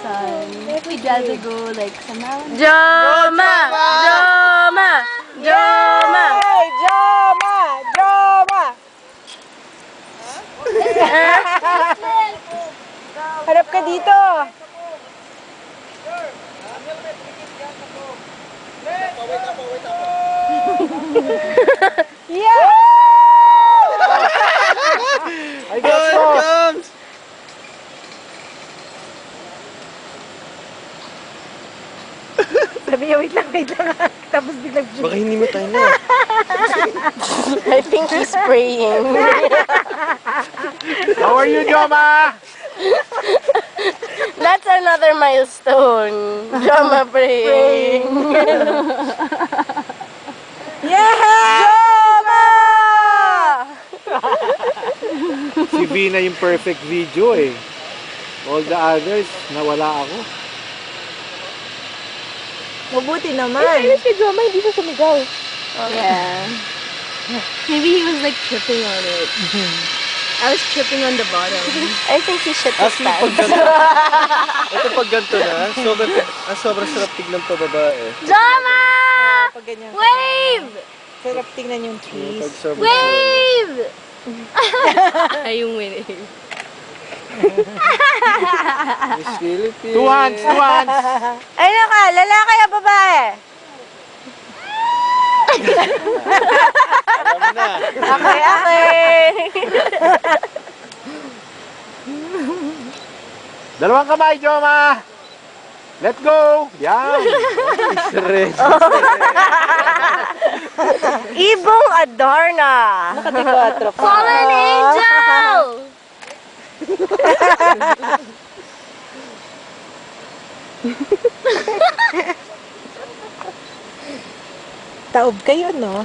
son. We'd rather go like sa mountain. Joma! Joma! Joma! Hey, Joma! Joma! Harap ka dito. Yeah! I got comes! Sabi niya, wait lang. Tapos biglang Baka hindi mo tayo na. I think he's praying. How are you, Joma? That's another milestone. Joma praying. Yeah! Joma! Si Vina yung perfect video eh. All the others, nawala ako. Mabuti naman. Si Joma, hindi siya sumigaw. Yeah. Maybe he was like tripping on it. I was tripping on the bottom. I think he shit his Actually, pag pants. ganito, ito pag ganito na, sobrang sarap tignan pa babae. Joma! Pag ganyan. Wave! Sarap tingnan yung trees. Pag sobrang Wave! Ay, yung winning. Miss Philippines. Two hands, two hands. Ano ka? Lalaki o babae? Alam mo na. Okay. Dalawang kamay, Joma. Let's go. Yan. Ibong Adarna. Nakadekwatro pa. Fallen Angel! Taob kayo, no?